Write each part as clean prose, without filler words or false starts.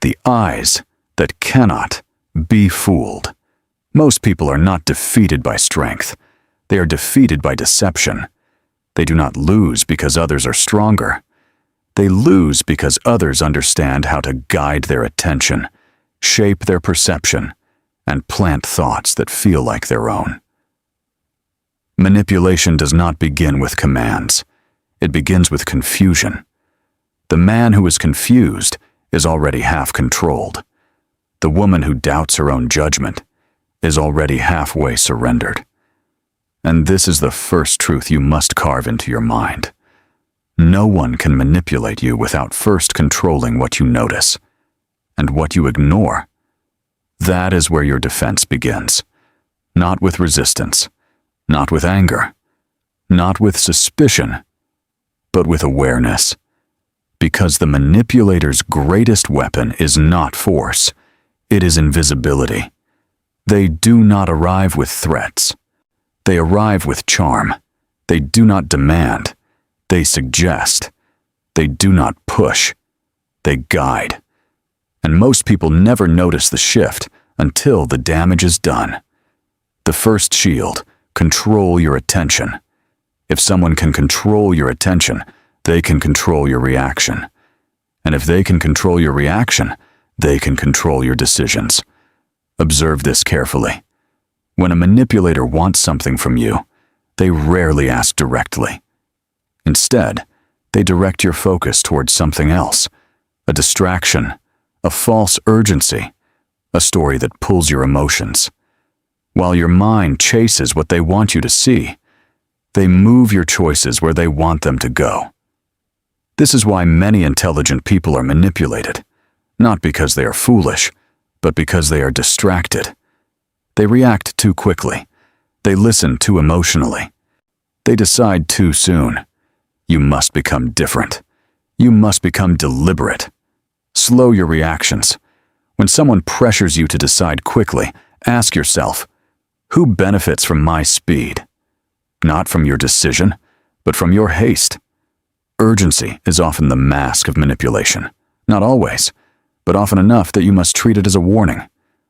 The eyes that cannot be fooled. Most people are not defeated by strength. They are defeated by deception. They do not lose because others are stronger. They lose because others understand how to guide their attention, shape their perception, and plant thoughts that feel like their own. Manipulation does not begin with commands. It begins with confusion. The man who is confused is already half controlled. The woman who doubts her own judgment is already halfway surrendered. And this is the first truth you must carve into your mind. No one can manipulate you without first controlling what you notice and what you ignore. That is where your defense begins. Not with resistance, not with anger, not with suspicion, but with awareness. Because the manipulator's greatest weapon is not force, it is invisibility. They do not arrive with threats. They arrive with charm. They do not demand. They suggest. They do not push. They guide. And most people never notice the shift until the damage is done. The first shield, control your attention. If someone can control your attention, they can control your reaction. And if they can control your reaction, they can control your decisions. Observe this carefully. When a manipulator wants something from you, they rarely ask directly. Instead, they direct your focus towards something else, a distraction, a false urgency, a story that pulls your emotions. While your mind chases what they want you to see, they move your choices where they want them to go. This is why many intelligent people are manipulated, not because they are foolish, but because they are distracted. They react too quickly. They listen too emotionally. They decide too soon. You must become different. You must become deliberate. Slow your reactions. When someone pressures you to decide quickly, ask yourself, who benefits from my speed? Not from your decision, but from your haste. Urgency is often the mask of manipulation. Not always, but often enough that you must treat it as a warning.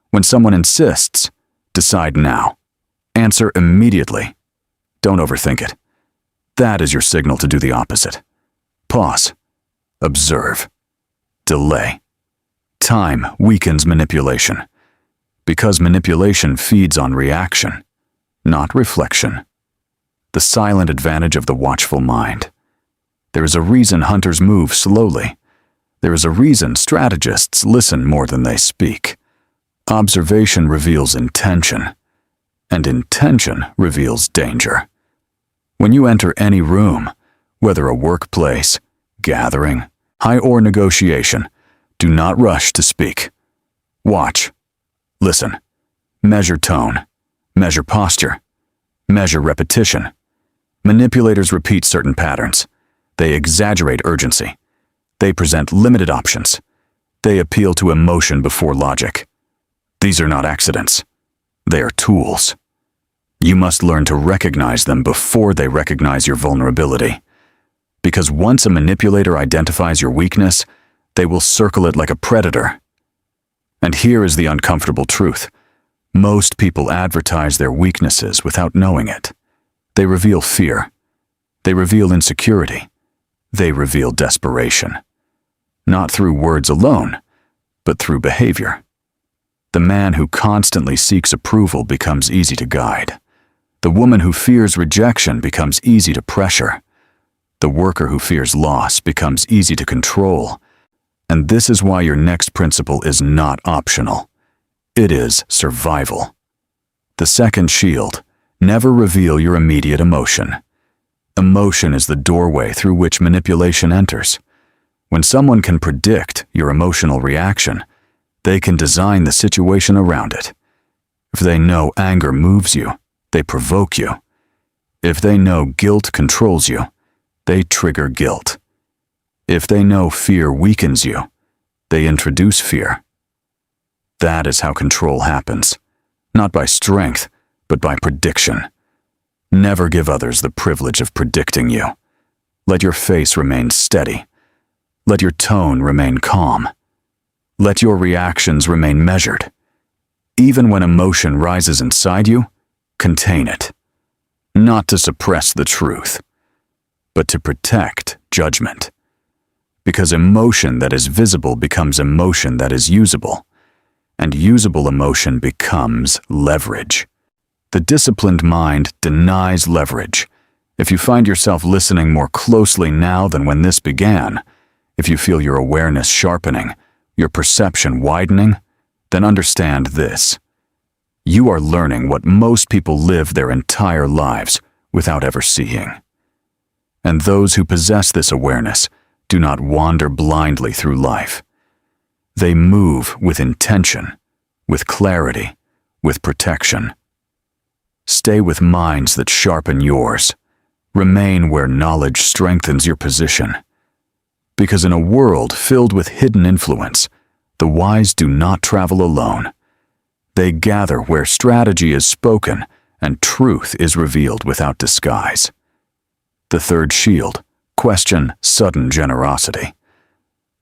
When someone insists, decide now. Answer immediately. Don't overthink it. That is your signal to do the opposite. Pause. Observe. Delay. Time weakens manipulation, because manipulation feeds on reaction, not reflection. The silent advantage of the watchful mind. There is a reason hunters move slowly. There is a reason strategists listen more than they speak. Observation reveals intention, and intention reveals danger. When you enter any room, whether a workplace, gathering, or negotiation, do not rush to speak. Watch. Listen. Measure tone. Measure posture. Measure repetition. Manipulators repeat certain patterns. They exaggerate urgency. They present limited options. They appeal to emotion before logic. These are not accidents. They are tools. You must learn to recognize them before they recognize your vulnerability. Because once a manipulator identifies your weakness, they will circle it like a predator. And here is the uncomfortable truth. Most people advertise their weaknesses without knowing it. They reveal fear. They reveal insecurity. They reveal desperation. Not through words alone, but through behavior. The man who constantly seeks approval becomes easy to guide. The woman who fears rejection becomes easy to pressure. The worker who fears loss becomes easy to control. And this is why your next principle is not optional. It is survival. The second shield, never reveal your immediate emotion. Emotion is the doorway through which manipulation enters. When someone can predict your emotional reaction, they can design the situation around it. If they know anger moves you, they provoke you. If they know guilt controls you, they trigger guilt. If they know fear weakens you, they introduce fear. That is how control happens, not by strength, but by prediction. Never give others the privilege of predicting you. Let your face remain steady. Let your tone remain calm. Let your reactions remain measured. Even when emotion rises inside you, contain it. Not to suppress the truth, but to protect judgment. Because emotion that is visible becomes emotion that is usable, and usable emotion becomes leverage. The disciplined mind denies leverage. If you find yourself listening more closely now than when this began, if you feel your awareness sharpening, your perception widening, then understand this. You are learning what most people live their entire lives without ever seeing. And those who possess this awareness do not wander blindly through life. They move with intention, with clarity, with protection. Stay with minds that sharpen yours. Remain where knowledge strengthens your position. Because in a world filled with hidden influence, the wise do not travel alone. They gather where strategy is spoken and truth is revealed without disguise. The third shield, question sudden generosity.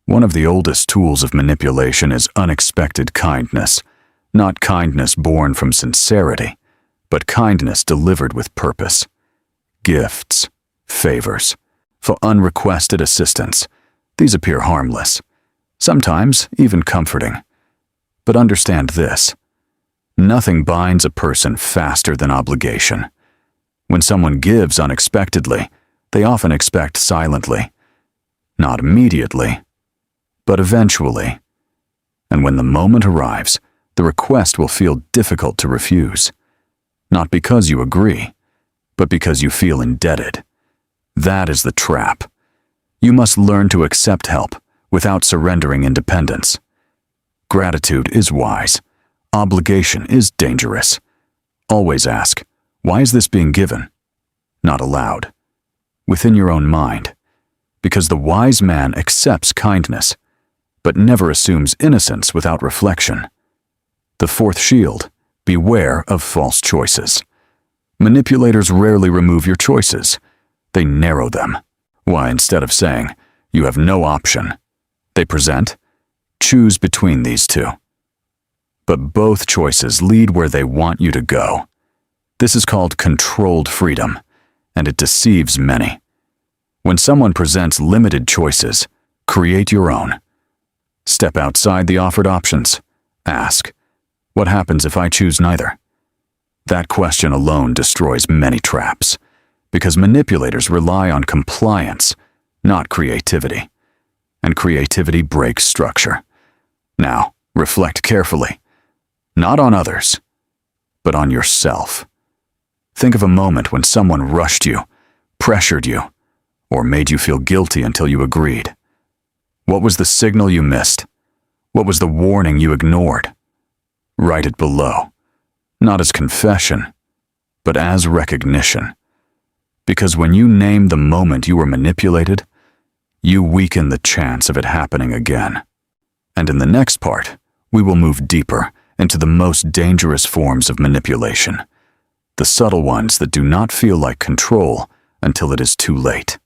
One of the oldest tools of manipulation is unexpected kindness, not kindness born from sincerity, but kindness delivered with purpose. Gifts, favors, for unrequested assistance. These appear harmless, sometimes even comforting. But understand this. Nothing binds a person faster than obligation. When someone gives unexpectedly, they often expect silently. Not immediately, but eventually. And when the moment arrives, the request will feel difficult to refuse. Not because you agree, but because you feel indebted. That is the trap. You must learn to accept help without surrendering independence. Gratitude is wise. Obligation is dangerous. Always ask, why is this being given? Not aloud. Within your own mind. Because the wise man accepts kindness, but never assumes innocence without reflection. The fourth shield, beware of false choices. Manipulators rarely remove your choices. They narrow them. Why, instead of saying, you have no option, they present, choose between these two. But both choices lead where they want you to go. This is called controlled freedom, and it deceives many. When someone presents limited choices, create your own. Step outside the offered options. Ask, what happens if I choose neither? That question alone destroys many traps, because manipulators rely on compliance, not creativity. And creativity breaks structure. Now, reflect carefully. Not on others, but on yourself. Think of a moment when someone rushed you, pressured you, or made you feel guilty until you agreed. What was the signal you missed? What was the warning you ignored? Write it below, not as confession, but as recognition. Because when you name the moment you were manipulated, you weaken the chance of it happening again. And in the next part, we will move deeper into the most dangerous forms of manipulation, the subtle ones that do not feel like control until it is too late.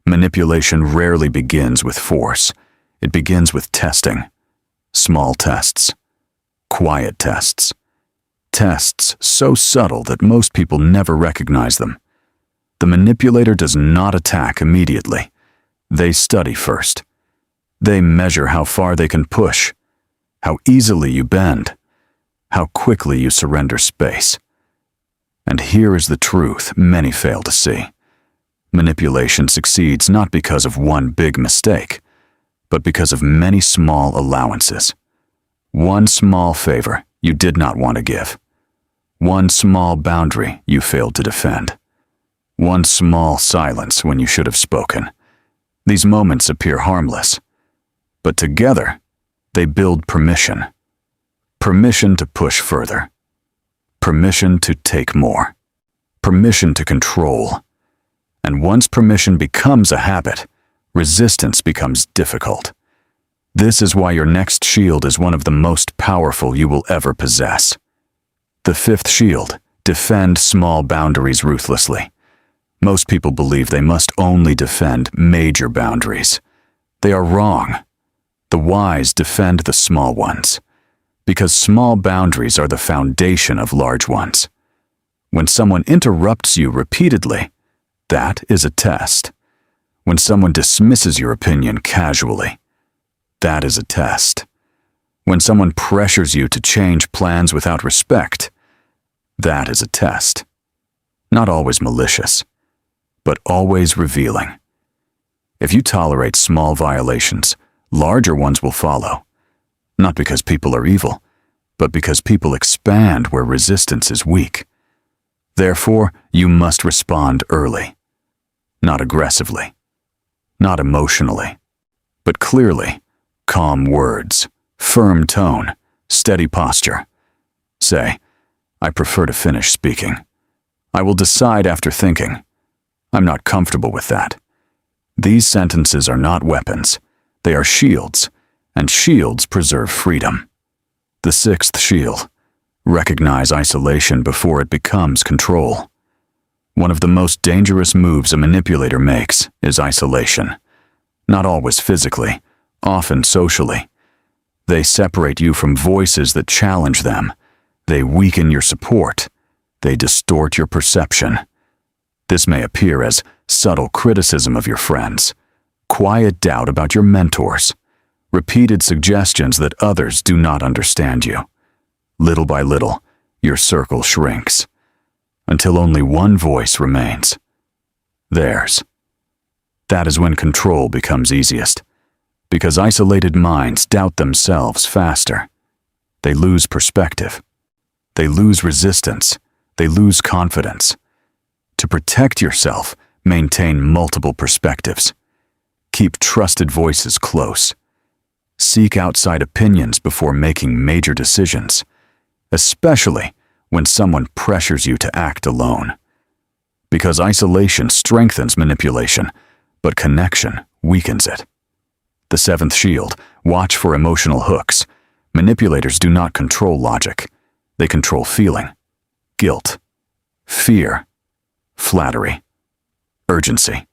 Manipulation rarely begins with force. It begins with testing. Small tests. Quiet tests. Tests so subtle that most people never recognize them. The manipulator does not attack immediately. They study first. They measure how far they can push, how easily you bend, how quickly you surrender space. And here is the truth many fail to see. Manipulation succeeds not because of one big mistake, but because of many small allowances. One small favor you did not want to give. One small boundary you failed to defend. One small silence when you should have spoken. These moments appear harmless, but together, they build permission. Permission to push further. Permission to take more. Permission to control. And once permission becomes a habit, resistance becomes difficult. This is why your next shield is one of the most powerful you will ever possess. The fifth shield, defend small boundaries ruthlessly. Most people believe they must only defend major boundaries. They are wrong. The wise defend the small ones, because small boundaries are the foundation of large ones. When someone interrupts you repeatedly, that is a test. When someone dismisses your opinion casually, that is a test. When someone pressures you to change plans without respect, that is a test. Not always malicious, but always revealing. If you tolerate small violations, larger ones will follow. Not because people are evil, but because people expand where resistance is weak. Therefore, you must respond early. Not aggressively, not emotionally, but clearly. Calm words, firm tone, steady posture. Say, I prefer to finish speaking. I will decide after thinking. I'm not comfortable with that. These sentences are not weapons. They are shields, and shields preserve freedom. The sixth shield. Recognize isolation before it becomes control. One of the most dangerous moves a manipulator makes is isolation. Not always physically, often socially. They separate you from voices that challenge them. They weaken your support. They distort your perception. This may appear as subtle criticism of your friends, quiet doubt about your mentors, repeated suggestions that others do not understand you. Little by little, your circle shrinks, until only one voice remains. Theirs. That is when control becomes easiest, because isolated minds doubt themselves faster. They lose perspective. They lose resistance. They lose confidence. To protect yourself, maintain multiple perspectives. Keep trusted voices close. Seek outside opinions before making major decisions, especially when someone pressures you to act alone. Because isolation strengthens manipulation, but connection weakens it. The seventh shield, watch for emotional hooks. Manipulators do not control logic. They control feeling, guilt, fear, flattery, urgency.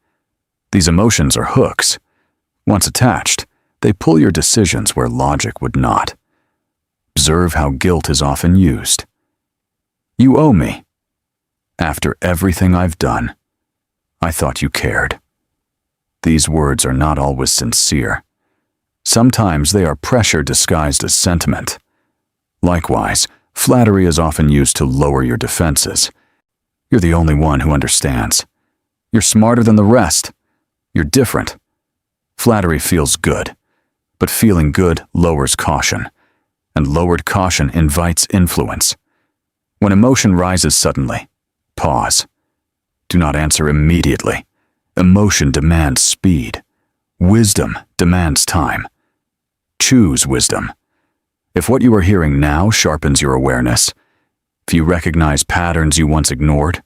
These emotions are hooks. Once attached, they pull your decisions where logic would not. Observe how guilt is often used. You owe me. After everything I've done, I thought you cared. These words are not always sincere. Sometimes they are pressure disguised as sentiment. Likewise, flattery is often used to lower your defenses. You're the only one who understands. You're smarter than the rest. You're different. Flattery feels good, but feeling good lowers caution, and lowered caution invites influence. When emotion rises suddenly, pause. Do not answer immediately. Emotion demands speed. Wisdom demands time. Choose wisdom. If what you are hearing now sharpens your awareness, if you recognize patterns you once ignored,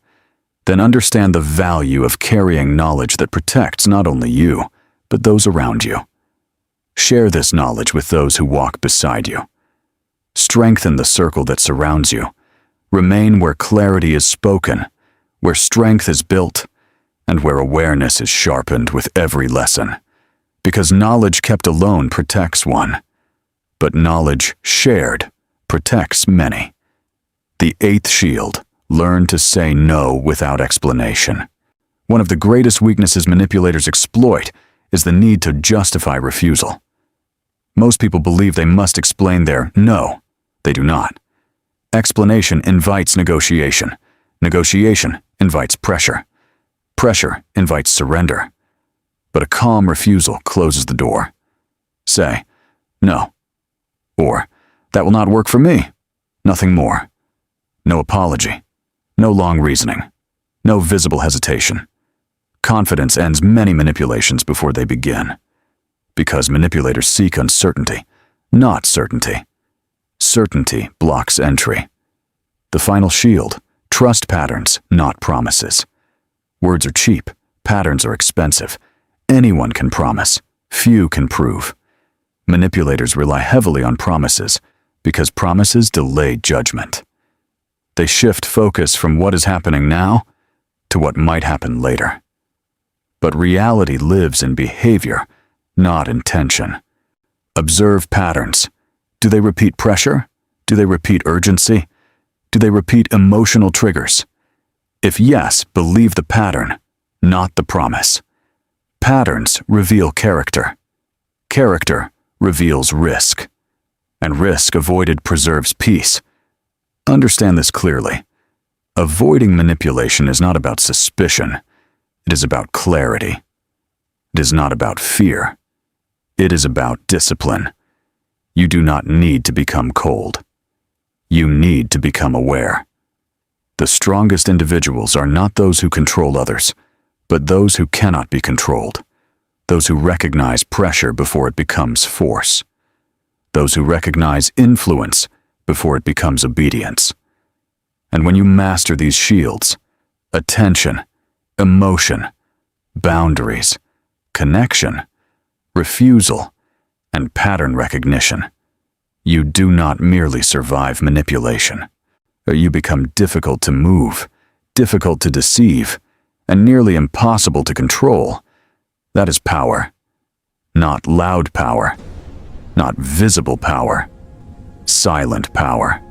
then understand the value of carrying knowledge that protects not only you, but those around you. Share this knowledge with those who walk beside you. Strengthen the circle that surrounds you. Remain where clarity is spoken, where strength is built, and where awareness is sharpened with every lesson. Because knowledge kept alone protects one, but knowledge shared protects many. The eighth shield, learn to say no without explanation. One of the greatest weaknesses manipulators exploit is the need to justify refusal. Most people believe they must explain their no. They do not. Explanation invites negotiation. Negotiation invites pressure. Pressure invites surrender. But a calm refusal closes the door. Say, no. Or, that will not work for me. Nothing more. No apology. No long reasoning. No visible hesitation. Confidence ends many manipulations before they begin. Because manipulators seek uncertainty, not certainty. Certainty blocks entry. The final shield, trust patterns, not promises. Words are cheap, patterns are expensive. Anyone can promise, few can prove. Manipulators rely heavily on promises because promises delay judgment. They shift focus from what is happening now to what might happen later. But reality lives in behavior, not intention. Observe patterns. Do they repeat pressure? Do they repeat urgency? Do they repeat emotional triggers? If yes, believe the pattern, not the promise. Patterns reveal character. Character reveals risk. And risk avoided preserves peace. Understand this clearly. Avoiding manipulation is not about suspicion. It is about clarity. It is not about fear. It is about discipline. You do not need to become cold. You need to become aware. The strongest individuals are not those who control others, but those who cannot be controlled. Those who recognize pressure before it becomes force. Those who recognize influence before it becomes obedience. And when you master these shields, attention, emotion, boundaries, connection, refusal, and pattern recognition, you do not merely survive manipulation. You become difficult to move, difficult to deceive, and nearly impossible to control. That is power. Not loud power. Not visible power. Silent power.